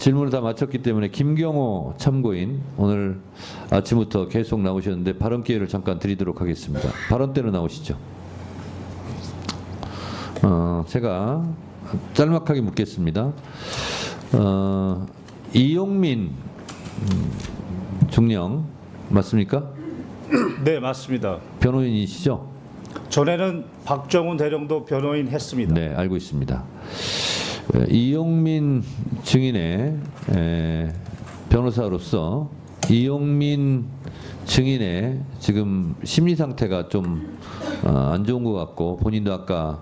질문을 다 마쳤기 때문에 김경호 참고인 오늘 아침부터 계속 나오셨는데 발언 기회를 잠깐 드리도록 하겠습니다. 발언 때로 나오시죠. 제가 짤막하게 묻겠습니다. 이용민 중령 맞습니까? 네, 맞습니다. 변호인이시죠? 전에는 박정훈 대령도 변호인 했습니다. 네, 알고 있습니다. 이용민 증인의 변호사로서 이용민 증인의 지금 심리 상태가 좀 안 좋은 것 같고 본인도 아까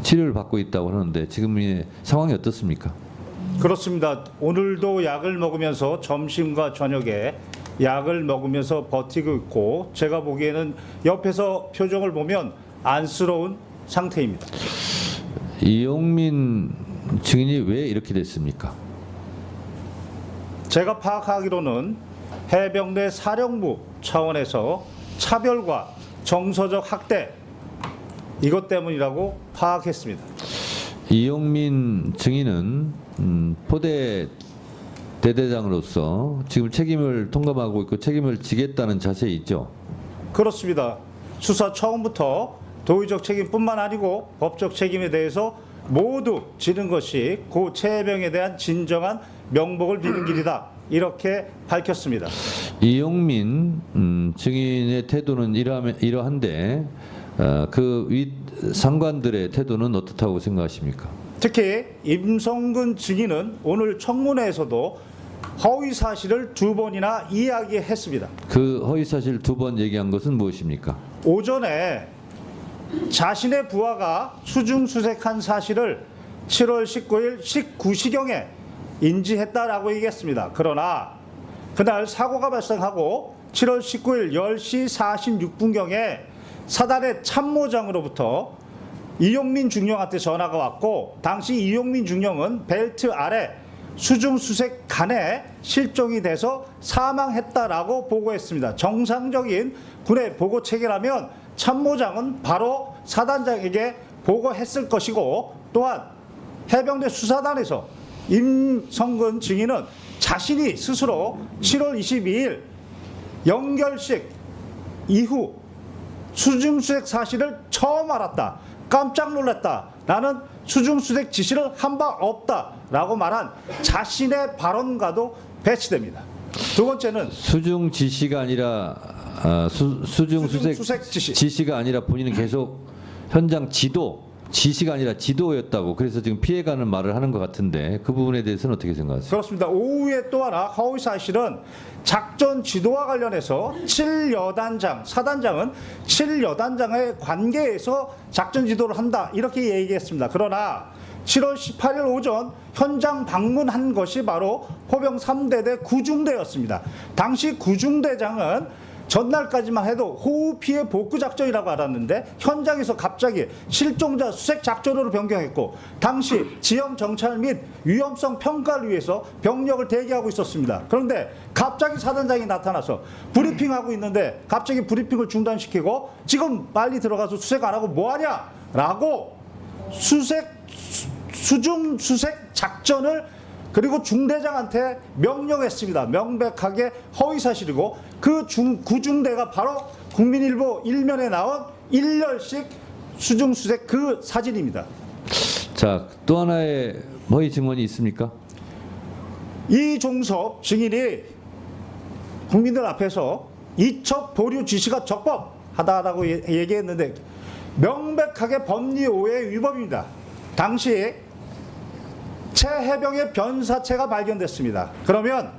치료를 받고 있다고 하는데 지금의 상황이 어떻습니까? 그렇습니다. 오늘도 약을 먹으면서 점심과 저녁에 약을 먹으면서 버티고 있고 제가 보기에는 옆에서 표정을 보면 안쓰러운 상태입니다. 이용민 증인이 왜 이렇게 됐습니까? 제가 파악하기로는 해병대 사령부 차원에서 차별과 정서적 학대 이것 때문이라고 파악했습니다. 이용민 증인은 포대 대대장으로서 지금 책임을 통감하고 있고 책임을 지겠다는 자세에 있죠. 그렇습니다. 수사 처음부터 도의적 책임뿐만 아니고 법적 책임에 대해서 모두 지는 것이 고 최해병에 대한 진정한 명복을 비는 길이다. 이렇게 밝혔습니다. 이용민 증인의 태도는 이러한데 그 윗 상관들의 태도는 어떻다고 생각하십니까? 특히 임성근 증인은 오늘 청문회에서도 허위 사실을 2번이나 이야기했습니다. 그 허위 사실 2번 얘기한 것은 무엇입니까? 오전에 자신의 부하가 수중수색한 사실을 7월 19일 19시경에 인지했다라고 얘기했습니다. 그러나 그날 사고가 발생하고 7월 19일 10시 46분경에 사단의 참모장으로부터 이용민 중령한테 전화가 왔고 당시 이용민 중령은 벨트 아래 수중수색간에 실종이 돼서 사망했다라고 보고했습니다. 정상적인 군의 보고 체계라면 참모장은 바로 사단장에게 보고했을 것이고 또한 해병대 수사단에서 임성근 증인은 자신이 스스로 7월 22일 영결식 이후 수중수색 사실을 처음 알았다. 깜짝 놀랐다. 나는 수중수색 지시를 한 바 없다라고 말한 자신의 발언과도 배치됩니다. 두 번째는 수중 지시가 아니라 수중수색 지시가 아니라 본인은 계속 현장 지시가 아니라 지도였다고 그래서 지금 피해가는 말을 하는 것 같은데 그 부분에 대해서는 어떻게 생각하세요? 그렇습니다. 오후에 또 하나 허위 사실은 작전 지도와 관련해서 7여단장, 사단장은 7여단장의 관계에서 작전 지도를 한다 이렇게 얘기했습니다. 그러나 7월 18일 오전 현장 방문한 것이 바로 포병 3대대 구중대였습니다. 당시 구중대장은 전날까지만 해도 호우 피해 복구 작전이라고 알았는데 현장에서 갑자기 실종자 수색 작전으로 변경했고 당시 지형 정찰 및 위험성 평가를 위해서 병력을 대기하고 있었습니다. 그런데 갑자기 사단장이 나타나서 브리핑하고 있는데 갑자기 브리핑을 중단시키고 지금 빨리 들어가서 수색 안 하고 뭐하냐 라고 수중 수색 작전을 그리고 중대장한테 명령했습니다. 명백하게 허위 사실이고 그 구중대가 바로 국민일보 일면에 나온 일렬식 수중수색 그 사진입니다. 자, 또 하나의 허위 증언이 있습니까? 이종섭 증인이 국민들 앞에서 이첩 보류 지시가 적법하다라고 얘기했는데 명백하게 법리 오해 위법입니다. 당시 최해병의 변사체가 발견됐습니다. 그러면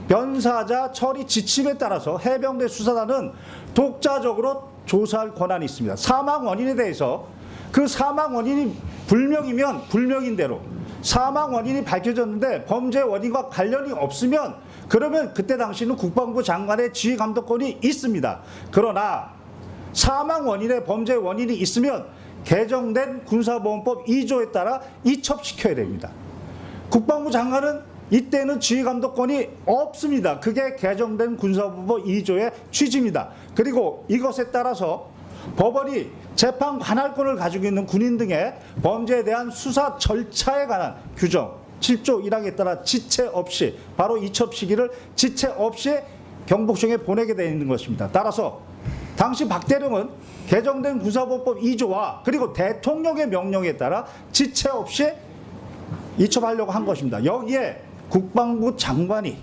변사자 처리 지침에 따라서 해병대 수사단은 독자적으로 조사할 권한이 있습니다. 사망 원인에 대해서 그 사망 원인이 불명이면 불명인 대로 사망 원인이 밝혀졌는데 범죄 원인과 관련이 없으면 그러면 그때 당시는 국방부 장관의 지휘 감독권이 있습니다. 그러나 사망 원인에 범죄 원인이 있으면 개정된 군사보험법 2조에 따라 이첩시켜야 됩니다. 국방부 장관은 이때는 지휘감독권이 없습니다. 그게 개정된 군사보험법 2조의 취지입니다. 그리고 이것에 따라서 법원이 재판 관할권을 가지고 있는 군인 등의 범죄에 대한 수사 절차에 관한 규정 7조 1항에 따라 지체 없이 바로 이첩 시기를 지체 없이 경복궁에 보내게 되어 있는 것입니다. 따라서 당시 박대령은 개정된 군사법법 2조와 그리고 대통령의 명령에 따라 지체 없이 이첩하려고 한 것입니다. 여기에 국방부 장관이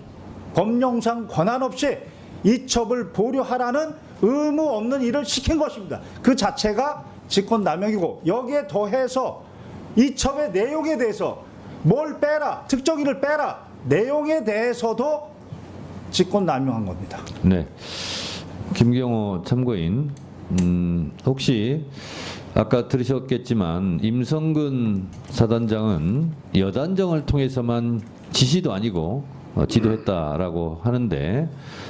법령상 권한 없이 이첩을 보류하라는 의무 없는 일을 시킨 것입니다. 그 자체가 직권남용이고 여기에 더해서 이첩의 내용에 대해서 뭘 빼라, 특정인을 빼라, 내용에 대해서도 직권남용한 겁니다. 네. 김경호 참고인, 혹시 아까 들으셨겠지만 임성근 사단장은 여단장을 통해서만 지시도 아니고 지도했다라고 하는데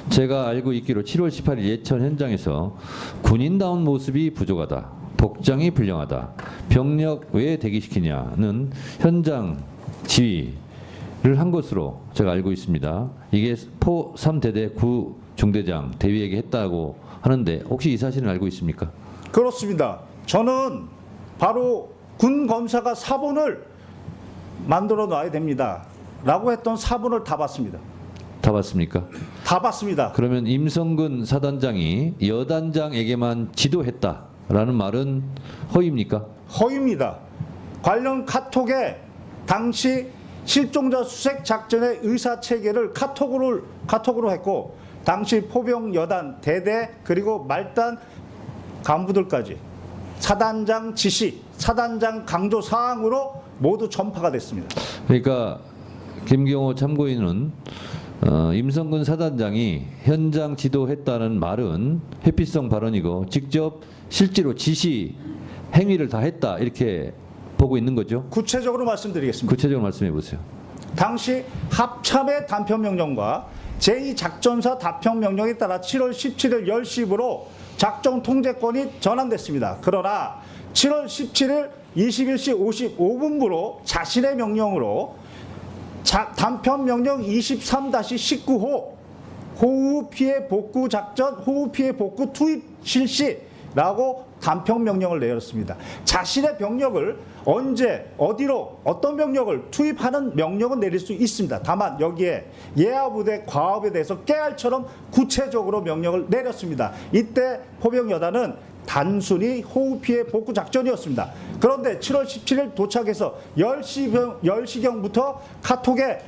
제가 알고 있기로 7월 18일 예천 현장에서 군인다운 모습이 부족하다, 복장이 불량하다, 병력 왜 대기시키냐는 현장 지휘를 한 것으로 제가 알고 있습니다. 이게 포 3대대 구 중대장 대위에게 했다고 하는데 혹시 이 사실은 알고 있습니까? 그렇습니다. 저는 바로 군 검사가 사본을 만들어 놔야 됩니다. 라고 했던 사본을 다 봤습니다. 다 봤습니까? 다 봤습니다. 그러면 임성근 사단장이 여단장에게만 지도했다라는 말은 허위입니까? 허위입니다. 관련 카톡에 당시 실종자 수색 작전의 의사 체계를 카톡으로 했고 당시 포병 여단 대대 그리고 말단 간부들까지 사단장 지시, 사단장 강조 사항으로 모두 전파가 됐습니다. 그러니까 김경호 참고인은 임성근 사단장이 현장 지도했다는 말은 회피성 발언이고 직접 실제로 지시 행위를 다 했다 이렇게 보고 있는 거죠. 구체적으로 말씀드리겠습니다. 구체적으로 말씀해 보세요. 당시 합참의 단편명령과 제2작전사 답편명령에 따라 7월 17일 10시부로 작전 통제권이 전환됐습니다. 그러나 7월 17일 21시 55분부로 자신의 명령으로 단편명령 23-19호 호우 피해 복구 작전, 호우 피해 복구 투입 실시라고 단편명령을 내렸습니다. 자신의 병력을 언제, 어디로, 어떤 병력을 투입하는 명령은 내릴 수 있습니다. 다만 여기에 예하부대 과업에 대해서 깨알처럼 구체적으로 명령을 내렸습니다. 이때 포병여단은 단순히 호우 피해 복구 작전이었습니다. 그런데 7월 17일 도착해서 10시경부터 카톡에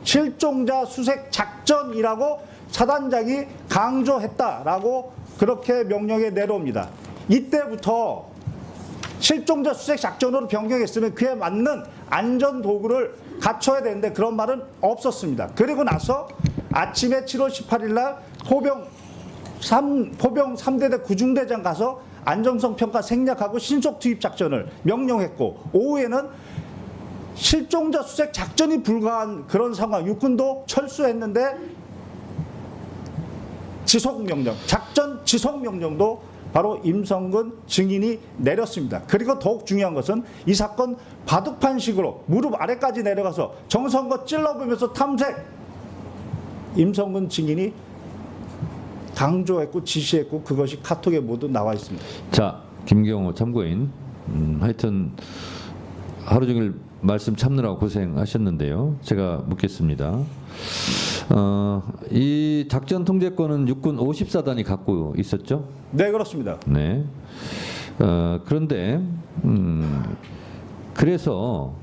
실종자 수색 작전이라고 사단장이 강조했다라고 그렇게 명령에 내려옵니다. 이때부터 실종자 수색 작전으로 변경했으면 그에 맞는 안전 도구를 갖춰야 되는데 그런 말은 없었습니다. 그리고 나서 아침에 7월 18일 날 포병 3대대 구중대장 가서 안정성 평가 생략하고 신속 투입 작전을 명령했고 오후에는 실종자 수색 작전이 불가한 그런 상황, 육군도 철수했는데 지속 명령, 작전 지속 명령도 바로 임성근 증인이 내렸습니다. 그리고 더욱 중요한 것은 이 사건 바둑판식으로 무릎 아래까지 내려가서 정성껏 찔러보면서 탐색, 임성근 증인이 강조했고 지시했고 그것이 카톡에 모두 나와 있습니다. 자, 김경호 참고인, 하여튼 하루 종일 말씀 참느라고 고생하셨는데요. 제가 묻겠습니다. 이 작전 통제권은 육군 54단이 갖고 있었죠? 네, 그렇습니다. 네. 그런데 그래서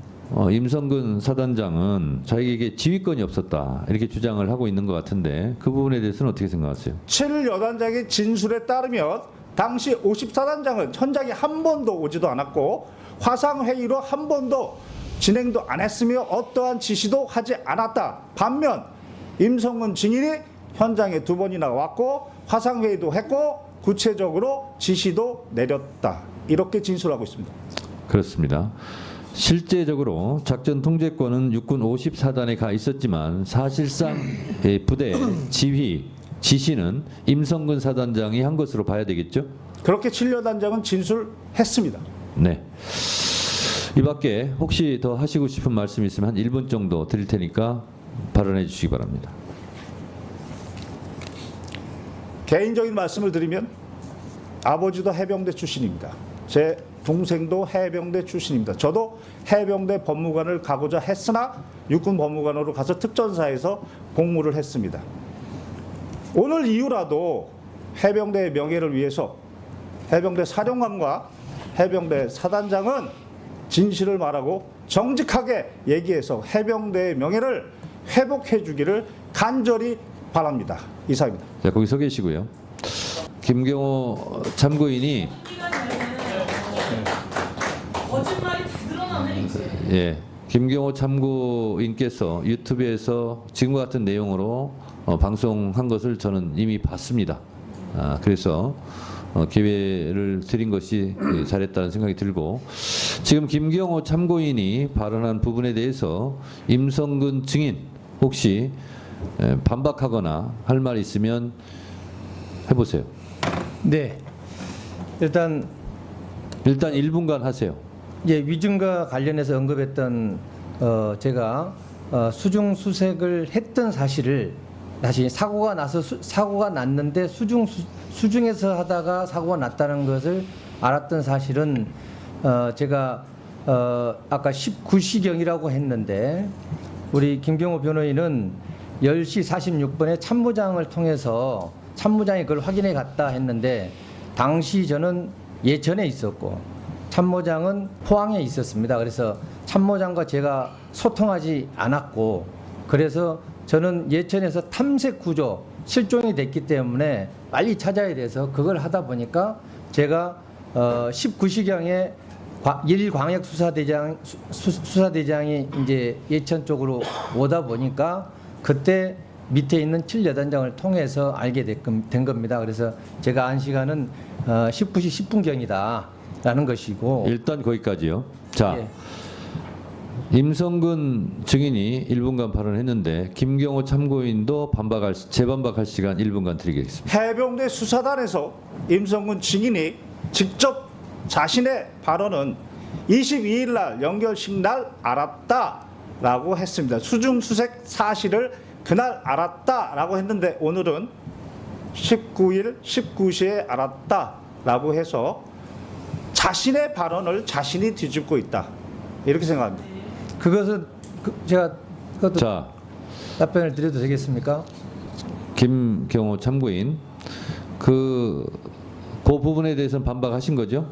임성근 사단장은 자기에게 지휘권이 없었다 이렇게 주장을 하고 있는 것 같은데 그 부분에 대해서는 어떻게 생각하세요? 7일 여단장의 진술에 따르면 당시 54단장은 현장에 한 번도 오지도 않았고 화상회의로 한 번도 진행도 안 했으며 어떠한 지시도 하지 않았다. 반면 임성근 증인이 현장에 2번이나 왔고 화상회의도 했고 구체적으로 지시도 내렸다. 이렇게 진술하고 있습니다. 그렇습니다. 실제적으로 작전 통제권은 육군 54단에 가 있었지만 사실상 부대 지휘, 지시는 임성근 사단장이 한 것으로 봐야 되겠죠? 그렇게 7여단장은 진술했습니다. 네. 이 밖에 혹시 더 하시고 싶은 말씀 있으면 한 1분 정도 드릴 테니까 발언해 주시기 바랍니다. 개인적인 말씀을 드리면 아버지도 해병대 출신입니다. 제 동생도 해병대 출신입니다. 저도 해병대 법무관을 가고자 했으나 육군 법무관으로 가서 특전사에서 복무를 했습니다. 오늘 이후라도 해병대의 명예를 위해서 해병대 사령관과 해병대 사단장은 진실을 말하고 정직하게 얘기해서 해병대의 명예를 회복해 주기를 간절히 바랍니다. 이상입니다. 자, 거기 서 계시고요. 김경호 참고인이 거짓말이 다 드러나네 이제. 예, 김경호 참고인께서 유튜브에서 지금과 같은 내용으로 방송한 것을 저는 이미 봤습니다. 그래서 기회를 드린 것이 잘했다는 생각이 들고, 지금 김경호 참고인이 발언한 부분에 대해서 임성근 증인 혹시 반박하거나 할 말 있으면 해보세요. 네. 일단 1분간 하세요. 위증과 관련해서 언급했던 제가 수중 수색을 했던 사실을 다시 사고가 났는데 수중에서 하다가 사고가 났다는 것을 알았던 사실은 제가 아까 19시경이라고 했는데 우리 김경호 변호인은 10시 46분에 참모장을 통해서 참모장이 그걸 확인해 갔다 했는데 당시 저는 예천에 있었고 참모장은 포항에 있었습니다. 그래서 참모장과 제가 소통하지 않았고, 그래서 저는 예천에서 탐색 구조 실종이 됐기 때문에 빨리 찾아야 돼서 그걸 하다 보니까 제가 19시경에 일광역 수사대장이 이제 예천 쪽으로 오다 보니까 그때 밑에 있는 7여단장을 통해서 알게 된 겁니다. 그래서 제가 안 시간은 19시 10분경이다라는 것이고. 일단 거기까지요. 자, 예. 임성근 증인이 1분간 발언했는데 김경호 참고인도 재반박할 시간 1분간 드리겠습니다. 해병대 수사단에서 임성근 증인이 직접 자신의 발언은 22일 날 연결식 날 알았다라고 했습니다. 수중 수색 사실을 그날 알았다라고 했는데 오늘은 19일 19시에 알았다라고 해서 자신의 발언을 자신이 뒤집고 있다. 이렇게 생각합니다. 그것은 제가 그것도 자, 답변을 드려도 되겠습니까? 김경호 참고인 그 부분에 대해서는 반박하신 거죠?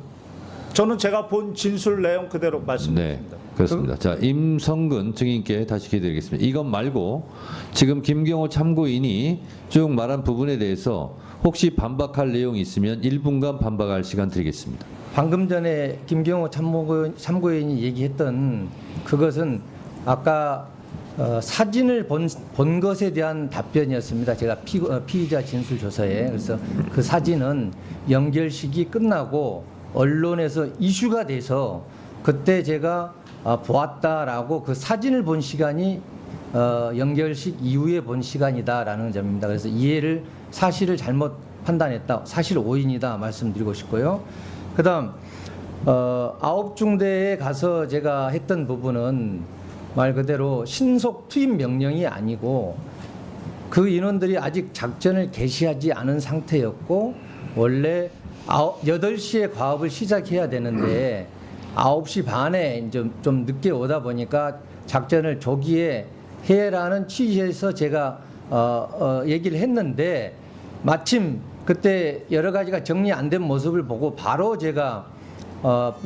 저는 제가 본 진술 내용 그대로 네, 말씀드립니다. 그렇습니다. 자, 임성근 증인께 다시 기회 드리겠습니다. 이것 말고 지금 김경호 참고인이 쭉 말한 부분에 대해서 혹시 반박할 내용이 있으면 1분간 반박할 시간 드리겠습니다. 방금 전에 김경호 참고인이 얘기했던 그것은 아까 사진을 본 것에 대한 답변이었습니다. 제가 피의자 진술 조서에. 그래서 그 사진은 연결식이 끝나고 언론에서 이슈가 돼서 그때 제가 보았다라고 그 사진을 본 시간이 연결식 이후에 본 시간이다라는 점입니다. 그래서 사실을 잘못 판단했다, 사실 오인이다 말씀드리고 싶고요. 그다음 9중대에 가서 제가 했던 부분은 말 그대로 신속 투입 명령이 아니고 그 인원들이 아직 작전을 개시하지 않은 상태였고 원래 8시에 과업을 시작해야 되는데 9시 반에 좀 늦게 오다 보니까 작전을 조기에 해라는 취지에서 제가 얘기를 했는데 마침 그때 여러 가지가 정리 안 된 모습을 보고 바로 제가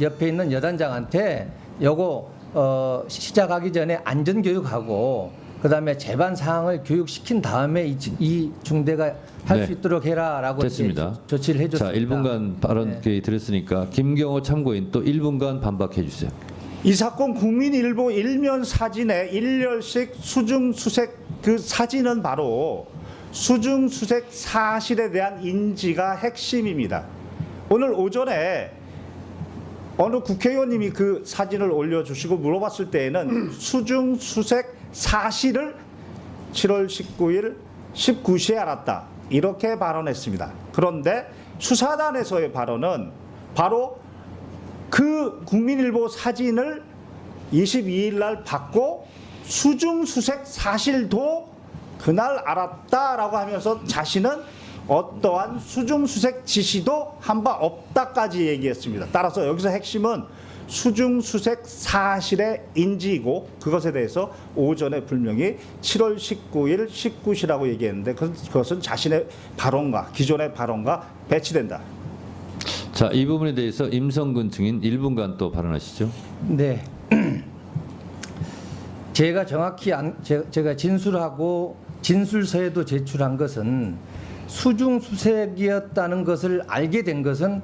옆에 있는 여단장한테 요거 시작하기 전에 안전교육하고 그다음에 재반 사항을 교육시킨 다음에 이 중대가 할 수 네. 있도록 해라라고 됐습니다. 조치를 해줬습니다. 자, 1분간 발언 기회 드렸으니까 김경호 참고인 또 1분간 반박해 주세요. 이 사건 국민일보 일면 사진의 일렬식 수중수색 그 사진은 바로 수중수색 사실에 대한 인지가 핵심입니다. 오늘 오전에 어느 국회의원님이 그 사진을 올려주시고 물어봤을 때에는 수중수색 사실을 7월 19일 19시에 알았다. 이렇게 발언했습니다. 그런데 수사단에서의 발언은 바로 그 국민일보 사진을 22일 날 받고 수중수색 사실도 그날 알았다라고 하면서 자신은 어떠한 수중수색 지시도 한 바 없다까지 얘기했습니다. 따라서 여기서 핵심은 수중수색 사실의 인지이고 그것에 대해서 오전에 분명히 7월 19일 19시라고 얘기했는데 그것은 자신의 발언과 기존의 발언과 배치된다. 자, 이 부분에 대해서 임성근 증인 1분간 또 발언하시죠. 네. 제가 정확히 제가 진술하고 진술서에도 제출한 것은 수중수색이었다는 것을 알게 된 것은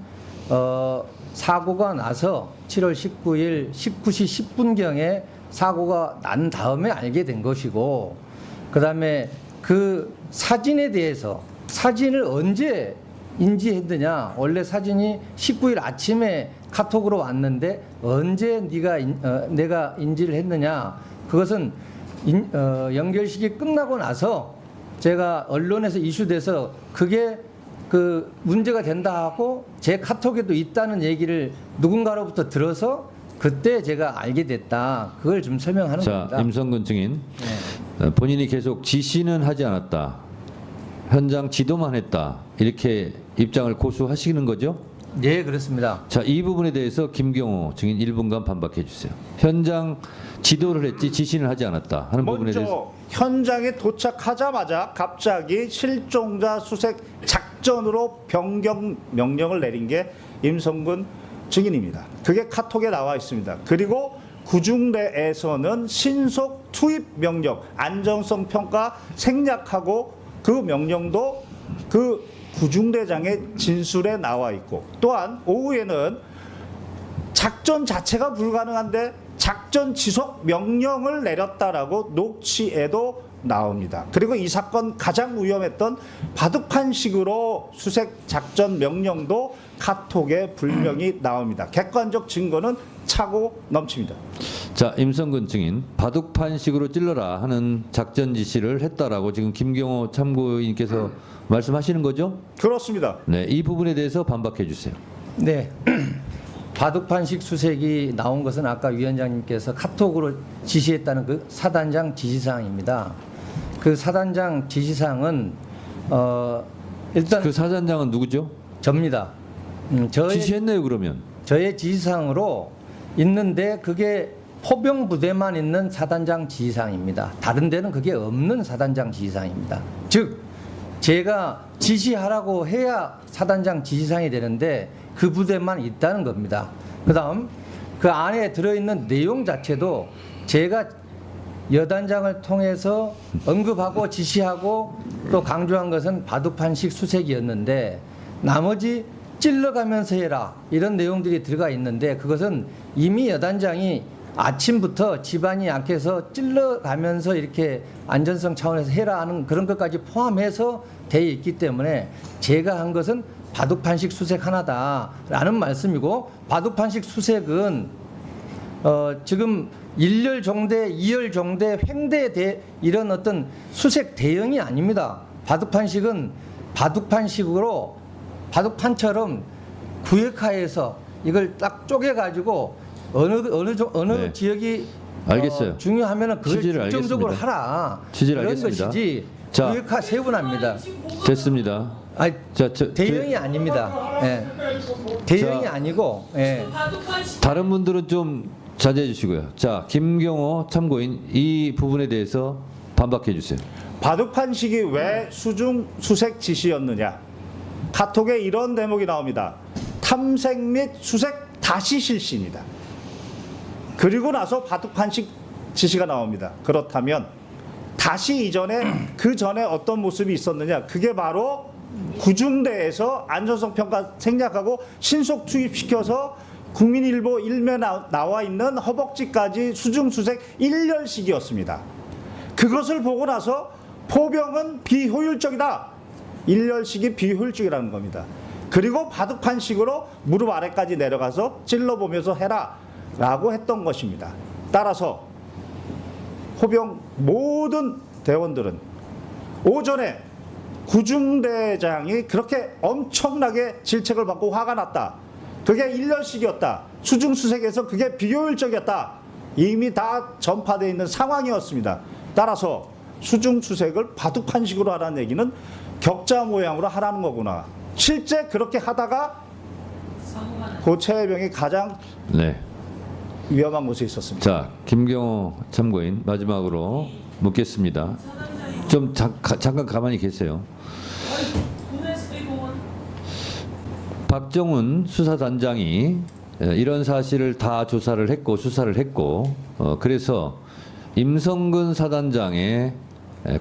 사고가 나서 7월 19일 19시 10분경에 사고가 난 다음에 알게 된 것이고, 그다음에 그 사진에 대해서 사진을 언제 인지했느냐, 원래 사진이 19일 아침에 카톡으로 왔는데 언제 내가 인지를 했느냐, 그것은 연결식이 끝나고 나서 제가 언론에서 이슈돼서 그게 그 문제가 된다 하고 제 카톡에도 있다는 얘기를 누군가로부터 들어서 그때 제가 알게 됐다. 그걸 좀 설명하는 자, 겁니다. 임성근 증인. 네. 본인이 계속 지시는 하지 않았다. 현장 지도만 했다. 이렇게 입장을 고수하시는 거죠? 네, 그렇습니다. 자, 이 부분에 대해서 김경호 증인 1분간 반박해 주세요. 현장 지도를 했지 지시는 하지 않았다 하는 부분에 대해서. 먼저 현장에 도착하자마자 갑자기 실종자 수색 작전으로 변경 명령을 내린 게 임성근 증인입니다. 그게 카톡에 나와 있습니다. 그리고 구중대에서는 신속 투입 명령, 안전성 평가 생략하고 그 명령도 그 구중대장의 진술에 나와 있고, 또한 오후에는 작전 자체가 불가능한데 작전 지속 명령을 내렸다라고 녹취에도 나옵니다. 그리고 이 사건 가장 위험했던 바둑판식으로 수색 작전 명령도 카톡에 분명히 나옵니다. 객관적 증거는 차고 넘칩니다. 자, 임성근 증인, 바둑판식으로 찔러라 하는 작전 지시를 했다라고 지금 김경호 참고인께서 말씀하시는 거죠? 그렇습니다. 네, 이 부분에 대해서 반박해 주세요. 네. 바둑판식 수색이 나온 것은 아까 위원장님께서 카톡으로 지시했다는 그 사단장 지시사항입니다. 그 사단장 지시사항은 일단 그 사단장은 누구죠? 접니다. 지시했네요, 그러면. 저의 지시사항으로 있는데 그게 포병 부대만 있는 사단장 지시사항입니다. 다른 데는 그게 없는 사단장 지시사항입니다. 즉 제가 지시하라고 해야 사단장 지시사항이 되는데 그 부대만 있다는 겁니다. 그다음 그 안에 들어있는 내용 자체도 제가 여단장을 통해서 언급하고 지시하고 또 강조한 것은 바둑판식 수색이었는데 나머지 찔러가면서 해라 이런 내용들이 들어가 있는데 그것은 이미 여단장이 아침부터 집안이 약해서 찔러가면서 이렇게 안전성 차원에서 해라 하는 그런 것까지 포함해서 되어 있기 때문에 제가 한 것은 바둑판식 수색 하나다라는 말씀이고, 바둑판식 수색은 지금 1열 종대, 2열 종대, 횡대 이런 어떤 수색 대형이 아닙니다. 바둑판식은 바둑판식으로 바둑판처럼 구역화해서 이걸 딱 쪼개가지고 어느 네. 지역이 알겠어요. 중요하면은 그걸 취지를 중점적으로 알겠습니다. 하라. 취지를 그런 알겠습니다. 것이지 자. 구역화 세분합니다. 됐습니다. 아니, 자, 대형이 아닙니다. 예. 대형이 자. 아니고, 예. 바둑판식 다른 분들은 좀 자제해 주시고요. 자, 김경호 참고인 이 부분에 대해서 반박해 주세요. 바둑판식이 왜 수중 수색 지시였느냐? 카톡에 이런 대목이 나옵니다. 탐색 및 수색 다시 실시입니다. 그리고 나서 바둑판식 지시가 나옵니다. 그렇다면 다시 이전에 그 전에 어떤 모습이 있었느냐? 그게 바로 구중대에서 안전성 평가 생략하고 신속 투입시켜서 국민일보 일면에 나와 있는 허벅지까지 수중수색 1열식이었습니다. 그것을 보고 나서 포병은 비효율적이다. 1열식이 비효율적이라는 겁니다. 그리고 바둑판식으로 무릎 아래까지 내려가서 찔러보면서 해라 라고 했던 것입니다. 따라서 포병 모든 대원들은 오전에 구중대장이 그렇게 엄청나게 질책을 받고 화가 났다. 그게 1년씩이었다. 수중수색에서 그게 비효율적이었다. 이미 다 전파되어 있는 상황이었습니다. 따라서 수중수색을 바둑판식으로 하라는 얘기는 격자 모양으로 하라는 거구나. 실제 그렇게 하다가 사고가 나. 고채병이 가장 네. 위험한 곳에 있었습니다. 자, 김경호 참고인 마지막으로 묻겠습니다. 좀 잠깐 가만히 계세요. 돈을 쓰이고 박정훈 수사단장이 이런 사실을 다 조사를 했고 수사를 했고 그래서 임성근 사단장의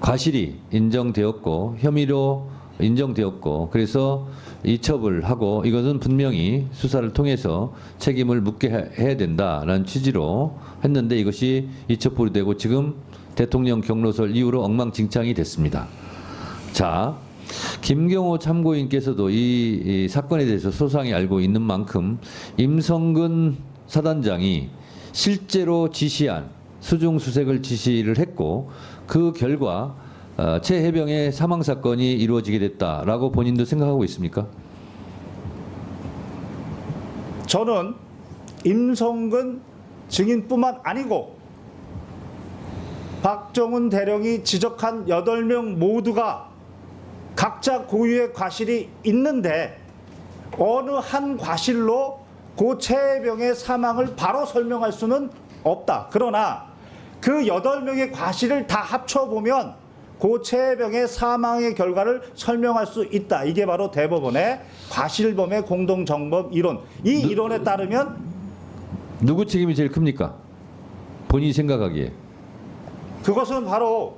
과실이 인정되었고 혐의로 인정되었고 그래서 이첩을 하고 이것은 분명히 수사를 통해서 책임을 묻게 해야 된다라는 취지로 했는데 이것이 이첩불이 되고 지금 대통령 경로설 이후로 엉망진창이 됐습니다. 자, 김경호 참고인께서도 이 사건에 대해서 소상히 알고 있는 만큼 임성근 사단장이 실제로 지시한 수중수색을 지시를 했고 그 결과 최 해병의 사망 사건이 이루어지게 됐다라고 본인도 생각하고 있습니까? 저는 임성근 증인뿐만 아니고 박정훈 대령이 지적한 8명 모두가 각자 고유의 과실이 있는데 어느 한 과실로 고 최해병의 사망을 바로 설명할 수는 없다. 그러나 그 8명의 과실을 다 합쳐보면 고 최해병의 사망의 결과를 설명할 수 있다. 이게 바로 대법원의 과실범의 공동정범 이론. 이 이론에 따르면 누구 책임이 제일 큽니까? 본인이 생각하기에. 그것은 바로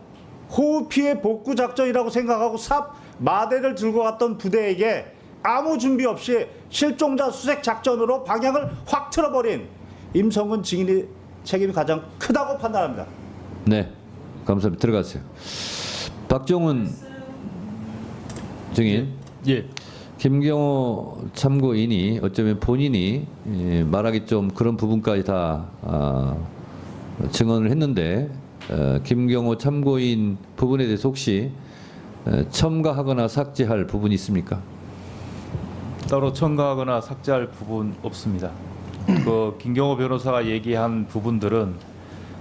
호우 피해 복구 작전이라고 생각하고 삽 마대를 들고 갔던 부대에게 아무 준비 없이 실종자 수색 작전으로 방향을 확 틀어버린 임성근 증인의 책임이 가장 크다고 판단합니다. 네, 감사합니다. 들어가세요. 박정훈 증인. 예. 김경호 참고인이 어쩌면 본인이 말하기 좀 그런 부분까지 다 증언을 했는데 김경호 참고인 부분에 대해서 혹시 첨가하거나 삭제할 부분이 있습니까? 따로 첨가하거나 삭제할 부분 없습니다. 그 김경호 변호사가 얘기한 부분들은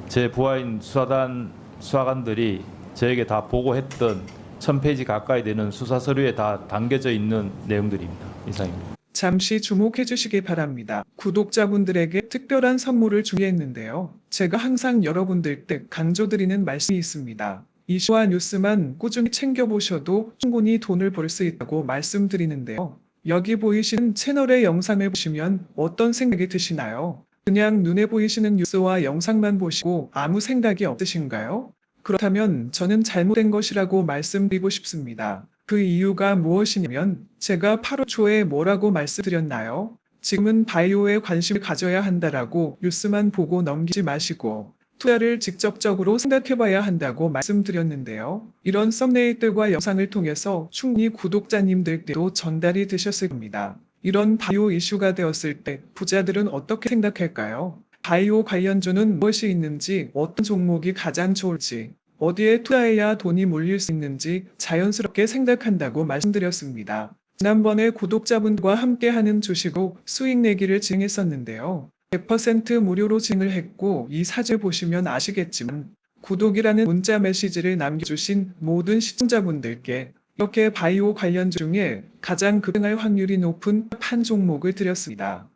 제 부하인 수사관들이 저에게 다 보고했던 1000페이지 가까이 되는 수사 서류에 다 담겨져 있는 내용들입니다. 이상입니다. 잠시 주목해 주시기 바랍니다. 구독자분들에게 특별한 선물을 준비했는데요. 제가 항상 여러분들 때 강조드리는 말씀이 있습니다. 이슈와 뉴스만 꾸준히 챙겨보셔도 충분히 돈을 벌 수 있다고 말씀드리는데요. 여기 보이시는 채널의 영상을 보시면 어떤 생각이 드시나요? 그냥 눈에 보이시는 뉴스와 영상만 보시고 아무 생각이 없으신가요? 그렇다면 저는 잘못된 것이라고 말씀드리고 싶습니다. 그 이유가 무엇이냐면 제가 8월 초에 뭐라고 말씀드렸나요? 지금은 바이오에 관심을 가져야 한다라고 뉴스만 보고 넘기지 마시고 투자를 직접적으로 생각해봐야 한다고 말씀드렸는데요. 이런 썸네일들과 영상을 통해서 충분히 구독자님들께도 전달이 되셨을 겁니다. 이런 바이오 이슈가 되었을 때 부자들은 어떻게 생각할까요? 바이오 관련주는 무엇이 있는지, 어떤 종목이 가장 좋을지, 어디에 투자해야 돈이 몰릴 수 있는지 자연스럽게 생각한다고 말씀드렸습니다. 지난번에 구독자분과 함께하는 주식으로 수익 내기를 진행했었는데요. 100% 무료로 진행을 했고 이 사진을 보시면 아시겠지만 구독이라는 문자 메시지를 남겨주신 모든 시청자분들께 이렇게 바이오 관련주 중에 가장 급등할 확률이 높은 한 종목을 드렸습니다.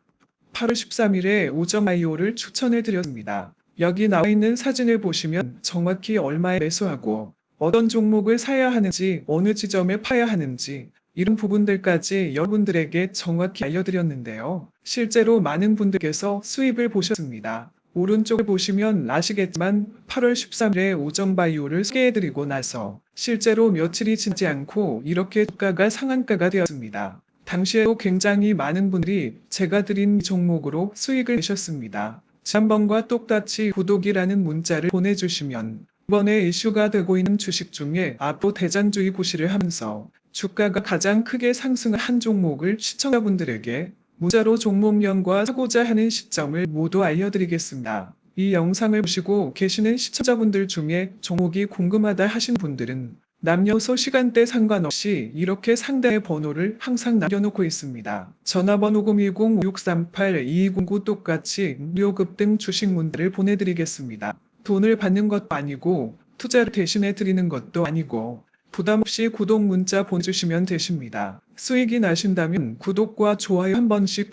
8월 13일에 오정 바이오를 추천해 드렸습니다. 여기 나와 있는 사진을 보시면 정확히 얼마에 매수하고 어떤 종목을 사야 하는지 어느 지점에 파야 하는지 이런 부분들까지 여러분들에게 정확히 알려드렸는데요. 실제로 많은 분들께서 수입을 보셨습니다. 오른쪽을 보시면 아시겠지만 8월 13일에 오정바이오를 소개해드리고 나서 실제로 며칠이 지나지 않고 이렇게 주가가 상한가가 되었습니다. 당시에도 굉장히 많은 분들이 제가 드린 종목으로 수익을 내셨습니다. 지난번과 똑같이 구독이라는 문자를 보내주시면 이번에 이슈가 되고 있는 주식 중에 앞으로 대장주의 고시를 하면서 주가가 가장 크게 상승한 한 종목을 시청자분들에게 문자로 종목명과 사고자 하는 시점을 모두 알려드리겠습니다. 이 영상을 보시고 계시는 시청자분들 중에 종목이 궁금하다 하신 분들은 남녀소 시간대 상관없이 이렇게 상단의 번호를 항상 남겨놓고 있습니다. 전화번호 010-5638-2209 똑같이 무료 급등 주식 문자를 보내드리겠습니다. 돈을 받는 것도 아니고 투자를 대신해 드리는 것도 아니고 부담 없이 구독 문자 보내주시면 되십니다. 수익이 나신다면 구독과 좋아요 한 번씩